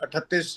38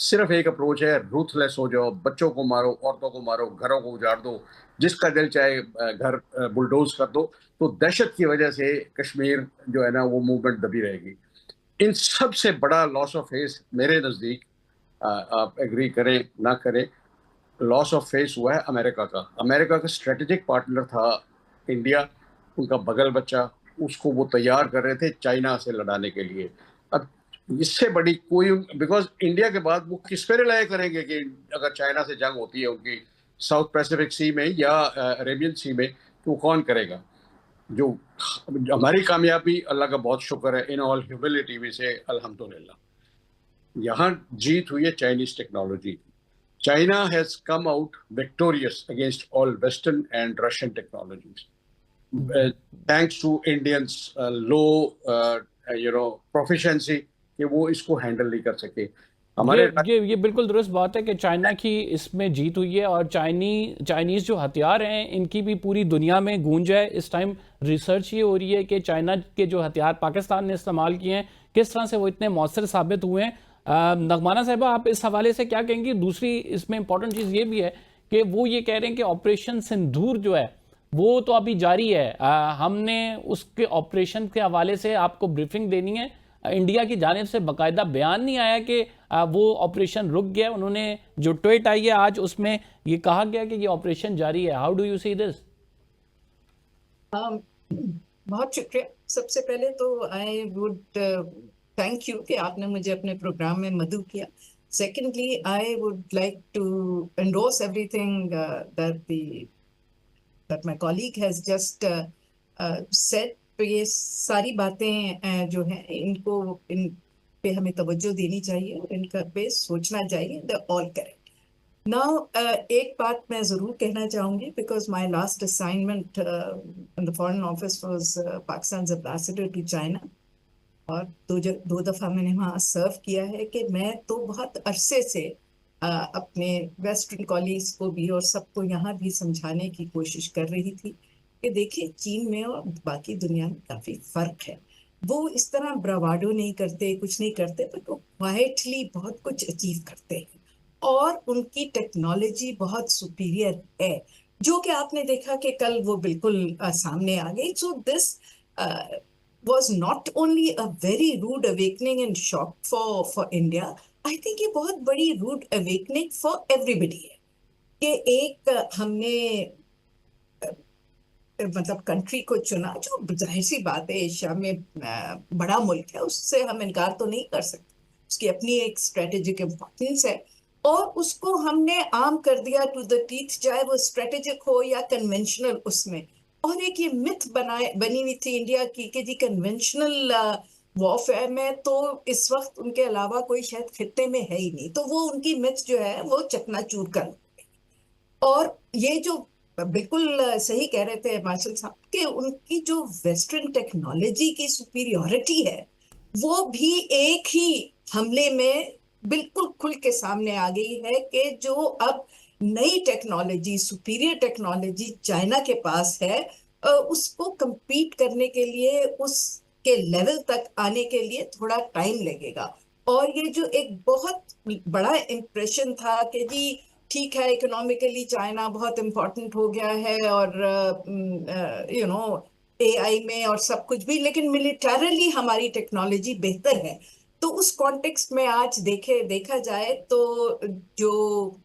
صرف ایک اپروچ ہے, روتھلیس ہو جاؤ, بچوں کو مارو, عورتوں کو مارو, گھروں کو اجاڑ دو, جس کا دل چاہے گھر بلڈوز کر دو. تو دہشت کی وجہ سے کشمیر جو ہے نا وہ موومنٹ دبی رہے گی. ان سب سے بڑا لاس آف فیس میرے نزدیک, آپ ایگری کریں نہ کریں, لاس آف فیس ہوا ہے امریکہ کا. امریکہ کا اسٹریٹجک پارٹنر تھا انڈیا, ان کا بغل بچہ, اس کو وہ تیار کر رہے تھے چائنا سے لڑانے کے لیے. اب اس سے بڑی کوئی, بیکاز انڈیا کے بعد وہ کس پہ رلائے کریں گے کہ اگر چائنا سے جنگ ہوتی ہے ان کی ساؤتھ پیسیفک سی میں یا عربین سی میں, تو کون کرے گا؟ جو ہماری کامیابی اللہ کا بہت شکر ہے, ان آل ہیوملٹی میں سے الحمدللہ یہاں جیت ہوئی ہے Chinese technology. China has come out victorious against all Western and Russian technologies, thanks to Indians' low, proficiency کہ وہ اس کو ہینڈل نہیں کر سکے. ہمارے یہ بالکل درست بات ہے کہ چائنا کی اس میں جیت ہوئی ہے, اور چائنیز جو ہتھیار ہیں ان کی بھی پوری دنیا میں گونج ہے. اس ٹائم ریسرچ یہ ہو رہی ہے کہ چائنا کے جو ہتھیار پاکستان نے استعمال کیے ہیں کس طرح سے وہ اتنے مؤثر ثابت ہوئے ہیں. نغمانہ صاحبہ, آپ اس حوالے سے کیا کہیں گی؟ دوسری اس میں امپورٹنٹ چیز یہ بھی ہے کہ وہ یہ کہہ رہے ہیں کہ آپریشن سندھور جو ہے وہ تو ابھی جاری ہے, ہم نے اس کے آپریشن کے حوالے سے آپ کو بریفنگ دینی ہے. انڈیا کی جانب سے باقاعدہ بیان نہیں آیا کہ وہ آپریشن رک گیا. انہوں نے جو ٹویٹ آئی ہے آج, اس میں یہ کہا گیا کہ یہ آپریشن جاری ہے. ہاؤ ڈو یو سی دس؟ بہت شکریہ. سب سے پہلے تو آئی ووڈ تھینک یو کہ آپ نے مجھے اپنے پروگرام میں مدعو کیا. Secondly I would like to endorse everything that my colleague has just said. تو یہ ساری باتیں جو ہیں ان پہ ہمیں توجہ دینی چاہیے اور ان کا پہ سوچنا چاہیے. they're all correct. Now ایک بات میں ضرور کہنا چاہوں گی, because my last assignment in the foreign office was Pakistan's ambassador to China, اور دو دفعہ میں نے وہاں سرو کیا ہے, کہ میں تو بہت عرصے سے اپنے ویسٹرن کولیگز کو بھی اور سب کو یہاں بھی سمجھانے کی کوشش کر رہی تھی کہ دیکھیں چین میں اور باقی دنیا میں کافی فرق ہے. وہ اس طرح براواڈو نہیں کرتے, کچھ نہیں کرتے, بٹ وہ کوائٹلی بہت کچھ اچیو کرتے ہیں, اور ان کی ٹیکنالوجی بہت سپیریئر ہے, جو کہ آپ نے دیکھا کہ کل وہ بالکل سامنے آ گئی. سو دس was not only a very rude awakening and shock for India. I think یہ بہت بڑی rude awakening for everybody ہے کہ ایک ہم نے مطلب کنٹری کو چنا جو ظاہر سی بات ہے ایشیا میں بڑا ملک ہے, اس سے ہم انکار تو نہیں کر سکتے, اس کی اپنی ایک اسٹریٹجک امپورٹنس ہے, اور اس کو ہم نے عام کر دیا ٹو دا ٹیتھ, چاہے وہ اسٹریٹجک ہو یا کنونشنل اس میں. اور ایک یہ متھ بنی ہوئی تھی انڈیا کی کہ جی کنونشنل وارفیئر میں تو اس وقت ان کے علاوہ کوئی شاید خطے میں ہے ہی نہیں, تو وہ ان کی متھ جو ہے وہ چکنا چور کر. اور یہ جو بالکل صحیح کہہ رہے تھے مارشل صاحب کہ ان کی جو ویسٹرن ٹیکنالوجی کی سپیریورٹی ہے وہ بھی ایک ہی حملے میں بالکل کھل کے سامنے آ گئی ہے, کہ جو اب نئی ٹیکنالوجی, سپیریئر ٹیکنالوجی چائنا کے پاس ہے, اس کو کمپیٹ کرنے کے لیے, اس کے لیول تک آنے کے لیے تھوڑا ٹائم لگے گا. اور یہ جو ایک بہت بڑا امپریشن تھا کہ جی ٹھیک ہے اکنامکلی چائنا بہت امپورٹنٹ ہو گیا ہے اور اے آئی میں اور سب کچھ بھی, لیکن ملیٹرلی ہماری ٹیکنالوجی بہتر ہے. تو اس کانٹیکسٹ میں آج دیکھا جائے تو جو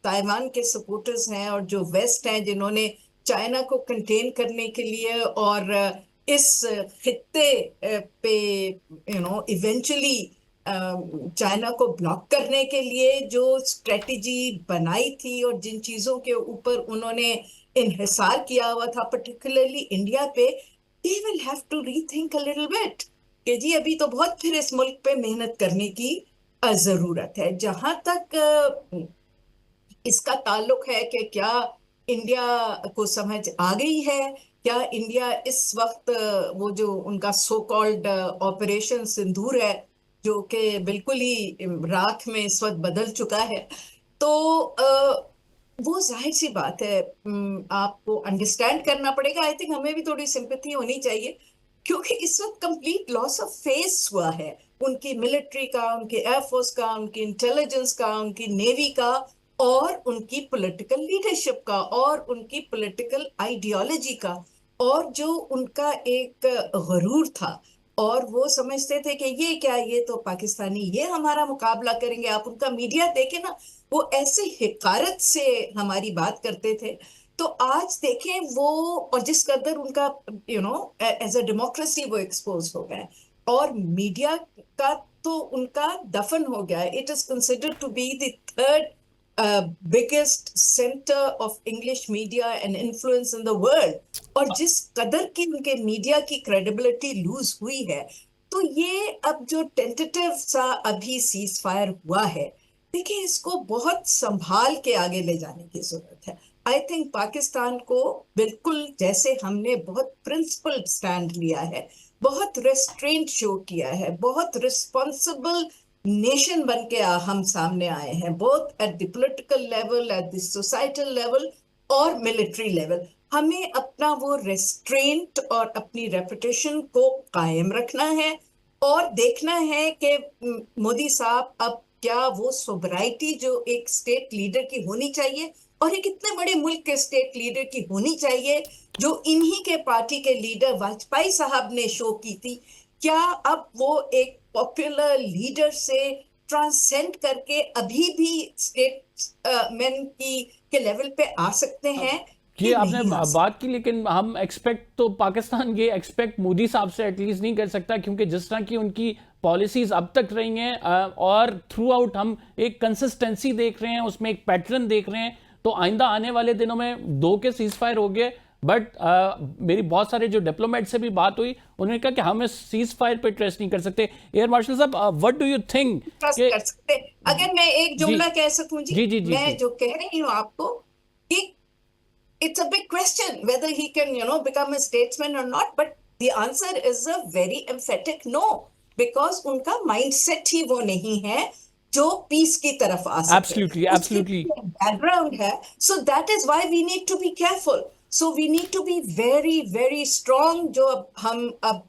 تائیوان کے سپورٹرز ہیں اور جو ویسٹ ہیں جنہوں نے چائنا کو کنٹین کرنے کے لیے اور اس خطے پہ ایونچولی چائنا کو بلاک کرنے کے لیے جو اسٹریٹجی بنائی تھی اور جن چیزوں کے اوپر انہوں نے انحصار کیا ہوا تھا پرٹیکولرلی انڈیا پہ, they will have to rethink a little bit کہ جی ابھی تو بہت پھر اس ملک پہ محنت کرنے کی ضرورت ہے. جہاں تک اس کا تعلق ہے کہ کیا انڈیا کو سمجھ آ گئی ہے, کیا انڈیا اس وقت وہ جو ان کا سو کالڈ آپریشن سندھور ہے جو کہ بالکل ہی راکھ میں اس وقت بدل چکا ہے, تو وہ ظاہر سی بات ہے آپ کو انڈرسٹینڈ کرنا پڑے گا. آئی تھنک ہمیں بھی تھوڑی سمپتھی ہونی چاہیے کیونکہ اس وقت کمپلیٹ لاس آف فیس ہوا ہے ان کی ملٹری کا، ان کی ایئر فورس کا، ان کی انٹیلیجنس کا، ان کی نیوی کا، اور ان کی پولیٹیکل لیڈرشپ کا، اور ان کی پولیٹیکل آئیڈیالوجی کا، اور جو ان کا ایک غرور تھا، اور وہ سمجھتے تھے کہ یہ کیا، یہ تو پاکستانی یہ ہمارا مقابلہ کریں گے. آپ ان کا میڈیا دیکھیں نا، وہ ایسے حقارت سے ہماری بات کرتے تھے. تو آج دیکھیں وہ، اور جس قدر ان کا ایز اے ڈیموکریسی وہ ایکسپوز ہو گئے، اور میڈیا کا تو ان کا دفن ہو گیا. It is considered to be the third biggest center of English media and influence in the world. اور جس قدر کی ان کے میڈیا کی کریڈیبلٹی لوز ہوئی ہے، تو یہ اب جو ٹینٹیٹیو سا ابھی سیز فائر ہوا ہے، دیکھیں اس کو بہت سنبھال کے آگے لے جانے کی ضرورت ہے. آئی تھنک پاکستان کو بالکل جیسے ہم نے بہت پرنسپل سٹینڈ لیا ہے، بہت ریسٹرینٹ شو کیا ہے، بہت ریسپانسبل نیشن بن کے ہم سامنے آئے ہیں، both at the political level, at the societal level اور ملٹری لیول. ہمیں اپنا وہ ریسٹرینٹ اور اپنی ریپوٹیشن کو قائم رکھنا ہے، اور دیکھنا ہے کہ مودی صاحب اب کیا وہ سوبرائٹی جو ایک اسٹیٹ لیڈر کی ہونی چاہیے، اور ایک اتنے بڑے ملک کے اسٹیٹ لیڈر کی ہونی چاہیے جو انہی کے پارٹی کے لیڈر واجپئی صاحب نے شو کی تھی، کیا اب وہ ایک پاپولر لیڈر سے ٹرانسینڈ کر کے ابھی بھی اسٹیٹ مین کے لیول پہ آ سکتے ہیں؟ یہ آپ نے بات کی، لیکن ہم ایکسپیکٹ تو پاکستان یہ ایکسپیکٹ مودی صاحب سے ایٹ لیسٹ نہیں کر سکتا، کیونکہ جس طرح کی ان کی پالیسیز اب تک رہی ہیں، اور تھرو آؤٹ ہم ایک کنسسٹنسی دیکھ رہے ہیں، اس میں ایک پیٹرن دیکھ رہے ہیں. تو آئندہ آنے والے دنوں میں 2 کے سیز فائر ہو گئے، بٹ میری بہت سارے جو ڈپلومیٹ سے بھی بات ہوئی، انہوں نے کہا کہ ہم اس سیز فائر پہ ٹرسٹ نہیں کر سکتے. ایئر مارشل صاحب، وٹ ڈو یو تھنک؟ کر سکتے. اگر میں ایک جملہ کہہ سکوں جی، میں جو کہہ رہی ہوں آپ کو، کہ it's a big question whether he can, become a statesman or not, but the answer is a very emphatic no, because ان کا مائنڈ سیٹ ہی وہ نہیں ہے جو پیس کی طرف آ سکے. Absolutely. بیک گراؤنڈ ہے. So that is why we need to be careful. So we need to be very, very strong. جو ہم اب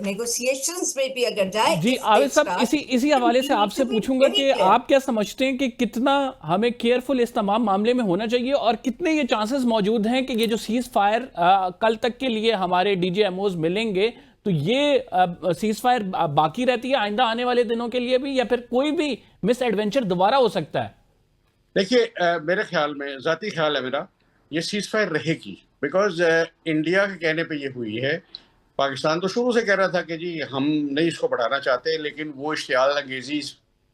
نیگوسیشنز میں بھی اگر جائیں. جی عابد صاحب، اسی حوالے سے آپ سے پوچھوں گا کہ آپ کیا سمجھتے ہیں کہ کتنا ہمیں کیئرفل اس تمام معاملے میں ہونا چاہیے، اور کتنے یہ چانسز موجود ہیں کہ یہ جو سیز فائر کل تک کے لیے ہمارے ڈی جے ایم اوز ملیں گے، تو یہ سیز فائر باقی رہتی ہے آئندہ آنے والے دنوں کے لیے بھی، یا پھر کوئی بھی مس ایڈونچر دوبارہ ہو سکتا ہے؟ دیکھیے، میرے خیال میں، ذاتی خیال ہے میرا، یہ سیز فائر رہے گی، بیکاز انڈیا کے کہنے پہ یہ ہوئی ہے. پاکستان تو شروع سے کہہ رہا تھا کہ جی ہم نہیں اس کو بڑھانا چاہتے، لیکن وہ اشتعال انگیزی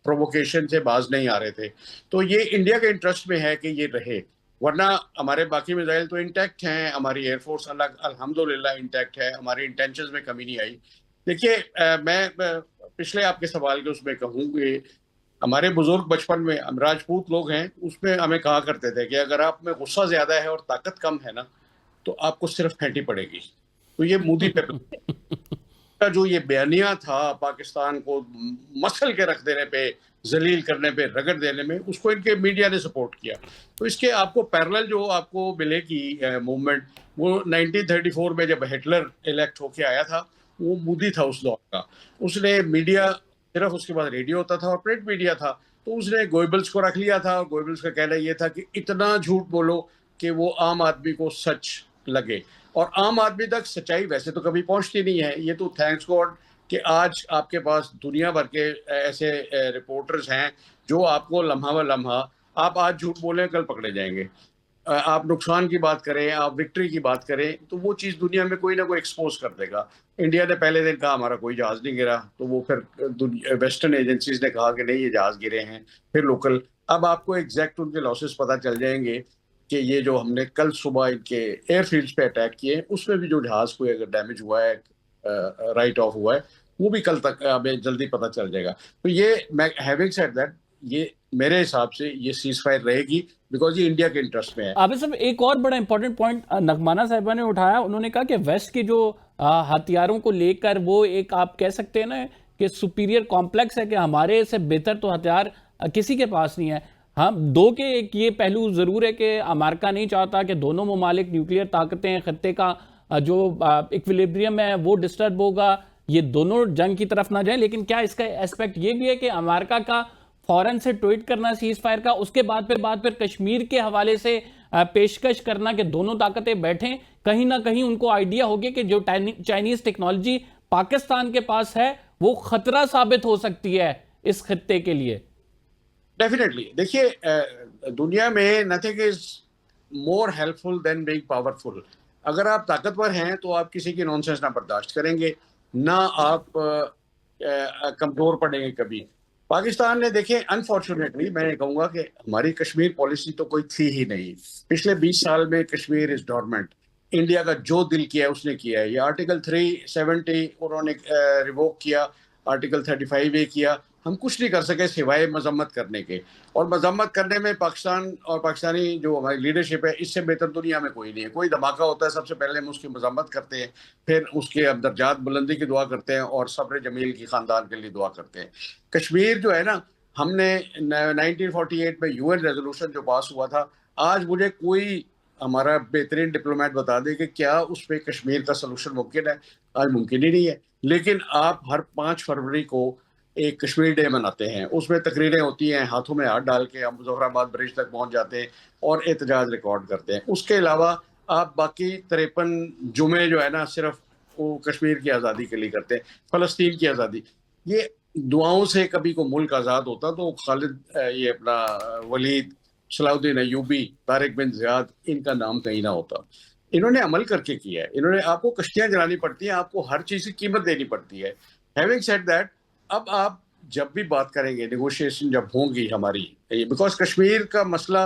پرووکیشن سے باز نہیں آ رہے تھے. تو یہ انڈیا کے انٹرسٹ میں ہے کہ یہ رہے، ورنہ ہمارے باقی میزائل تو انٹیکٹ ہیں، ہماری ایئر فورس الحمدللہ انٹیکٹ ہے، ہماری انٹینشنز میں کمی نہیں آئی. دیکھیے، میں پچھلے آپ کے سوال کے اس میں کہوں کہ ہمارے بزرگ بچپن میں، ہم راجپوت لوگ ہیں، اس میں ہمیں کہا کرتے تھے کہ اگر آپ میں غصہ زیادہ ہے اور طاقت کم ہے نا، تو آپ کو صرف پھینٹی پڑے گی. تو یہ مودی پہ جو یہ بیانیہ تھا پاکستان کو مسل کے رکھ دینے پہ، ذلیل کرنے پہ، رگڑ دینے میں، اس کو ان کے میڈیا نے سپورٹ کیا. تو اس کے آپ کو پیرلل جو آپ کو ملے گی موومنٹ، وہ 1934 میں جب ہٹلر الیکٹ ہو کے آیا تھا، وہ مودی تھا اس دور کا. اس نے میڈیا صرف، اس کے بعد ریڈیو ہوتا تھا اور پرنٹ میڈیا تھا، تو اس نے گوئبلز کو رکھ لیا تھا، اور گوئبلز کا کہنا یہ تھا کہ اتنا جھوٹ بولو کہ وہ عام آدمی کو سچ لگے. اور عام آدمی تک سچائی ویسے تو کبھی پہنچتی نہیں ہے. یہ تو تھینکس گاڈ کہ آج آپ کے پاس دنیا بھر کے ایسے رپورٹرز ہیں جو آپ کو لمحہ و لمحہ، آپ آج جھوٹ بولیں کل پکڑے جائیں گے. آپ نقصان کی بات کریں، آپ وکٹری کی بات کریں، تو وہ چیز دنیا میں کوئی نہ کوئی ایکسپوز کر دے گا. انڈیا نے پہلے دن کہا ہمارا کوئی جہاز نہیں گرا، تو وہ پھر ویسٹرن ایجنسیز نے کہا کہ نہیں یہ جہاز گرے ہیں، پھر لوکل. اب آپ کو ایگزیکٹ ان کے لاسز پتہ چل جائیں گے کہ یہ جو ہم نے کل صبح ان کے ایئر فیلڈز پہ اٹیک کیے، اس میں بھی جو جہاز کوئی اگر ڈیمیج ہوا ہے، رائٹ آف ہوا ہے، وہ بھی کل تک ہمیں جلدی پتہ چل جائے گا. تو یہ میں ہیونگ سیڈ دیٹ، یہ میرے حساب سے یہ سیز فائر رہے گی، بیکاز یہ انڈیا کے انٹرسٹ میں ہے. عابد صاحب، ایک اور بڑا امپورٹنٹ پوائنٹ نغمانہ صاحبہ نے اٹھایا، انہوں نے کہا کہ ویسٹ کے جو ہتھیاروں کو لے کر وہ ایک آپ کہہ سکتے ہیں نا کہ سپیریئر کمپلیکس ہے، کہ ہمارے سے بہتر تو ہتھیار کسی کے پاس نہیں ہے. ہم دو کے ایک یہ پہلو ضرور ہے کہ امریکہ نہیں چاہتا کہ دونوں ممالک نیوکلیئر طاقتیں خطے کا جو ایکویلیبریم ہے وہ ڈسٹرب ہوگا, یہ دونوں جنگ کی طرف نہ جائیں. لیکن کیا اس کا ایسپیکٹ یہ بھی ہے کہ امریکہ کا فوراً سے ٹویٹ کرنا سیز فائر کا, اس کے بعد پھر کشمیر کے حوالے سے پیشکش کرنا کہ دونوں طاقتیں بیٹھیں, کہیں نہ کہیں ان کو آئیڈیا ہوگی کہ جو چائنیز ٹیکنالوجی پاکستان کے پاس ہے وہ خطرہ ثابت ہو سکتی ہے اس خطے کے لیے؟ ڈیفینیٹلی. دیکھیے, دنیا میں nothing is more helpful than being powerful. اگر آپ طاقتور ہیں تو آپ کسی کی نان سینس نہ برداشت کریں گے, نہ آپ کمزور پڑیں گے کبھی. پاکستان نے دیکھیں, انفارچونیٹلی میں کہوں گا کہ ہماری کشمیر پالیسی تو کوئی تھی ہی نہیں. پچھلے 20 سال میں کشمیر از ڈورمنٹ. انڈیا کا جو دل کیا ہے اس نے کیا ہے. یہ آرٹیکل 370 انہوں نے ریووک کیا, آرٹیکل 35A کیا. ہم کچھ نہیں کر سکے سوائے مذمت کرنے کے, اور مذمت کرنے میں پاکستان اور پاکستانی جو ہماری لیڈرشپ ہے اس سے بہتر دنیا میں کوئی نہیں ہے. کوئی دھماکہ ہوتا ہے سب سے پہلے ہم اس کی مذمت کرتے ہیں, پھر اس کے درجات بلندی کی دعا کرتے ہیں, اور صبر جمیل کی خاندان کے لیے دعا کرتے ہیں. کشمیر جو ہے نا, ہم نے 1948 میں UN ریزولوشن جو پاس ہوا تھا, آج مجھے کوئی ہمارا بہترین ڈپلومیٹ بتا دے کہ کیا اس پہ کشمیر کا سلوشن ممکن ہے. آج ممکن ہی نہیں ہے. لیکن آپ ہر 5 فروری کو ایک کشمیر ڈے مناتے ہیں, اس میں تقریریں ہوتی ہیں, ہاتھوں میں ہاتھ ڈال کے ہم ظفر آباد برج تک پہنچ جاتے ہیں اور احتجاج ریکارڈ کرتے ہیں. اس کے علاوہ آپ باقی 53 جمعے جو ہے نا صرف وہ کشمیر کی آزادی کے لیے کرتے ہیں, فلسطین کی آزادی. یہ دعاؤں سے کبھی کو ملک آزاد ہوتا تو خالد یہ اپنا ولید, صلاح الدین ایوبی, طارق بن زیاد, ان کا نام کہیں نہ ہوتا. انہوں نے عمل کر کے کیا ہے. انہوں نے, آپ کو کشتیاں جلانی پڑتی ہیں, آپ کو ہر چیز کی قیمت دینی پڑتی ہے. ہیونگ سیڈ دیٹ, اب آپ جب بھی بات کریں گے, نیگوشیشن جب ہوں گی ہماری, بیکاز کشمیر کا مسئلہ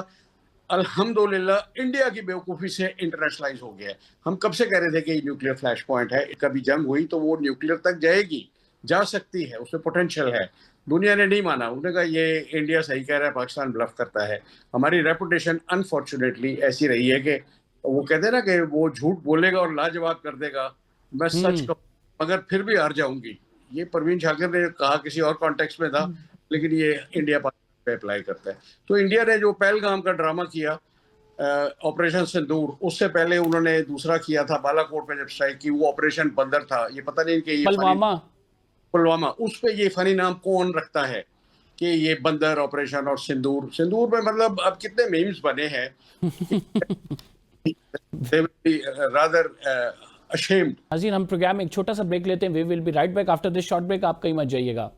الحمدللہ انڈیا کی بیوقوفی سے انٹرنیشنلائز ہو گیا ہے. ہم کب سے کہہ رہے تھے کہ یہ نیوکلیئر فلیش پوائنٹ ہے, کبھی جنگ ہوئی تو وہ نیوکلیئر تک جائے گی, جا سکتی ہے, اس میں پوٹینشیل ہے. دنیا نے نہیں مانا, انہوں نے کہا یہ انڈیا صحیح کہہ رہا ہے, پاکستان بلف کرتا ہے. ہماری ریپوٹیشن انفارچونیٹلی ایسی رہی ہے کہ وہ کہتے ہیں نا کہ وہ جھوٹ بولے گا اور لاجواب کر دے گا, میں سچ کہوں مگر پھر بھی ہار جاؤں گی. یہ پروین شاکر نے کہا, کسی اور کانٹیکسٹ میں تھا, لیکن یہ انڈیا پاکستان پہ اپلائی کرتا ہے. تو انڈیا نے جو پہلگام کا ڈرامہ کیا, آپریشن سندور, اس سے پہلے انہوں نے دوسرا کیا تھا بالا کوٹ پہ جب اسٹرائک کی, وہ آپریشن بندر تھا. یہ پتہ نہیں کہ یہ پلوامہ, اس پہ یہ فنی نام کون رکھتا ہے کہ یہ بندر آپریشن اور سندور. سندور میں مطلب اب کتنے میمز بنے ہیں, rather ashamed. ناظرین, ہم پروگرام میں ایک چھوٹا سا بریک لیتے ہیں. we will be right back after this short break. آپ کہیں مت جائیے گا.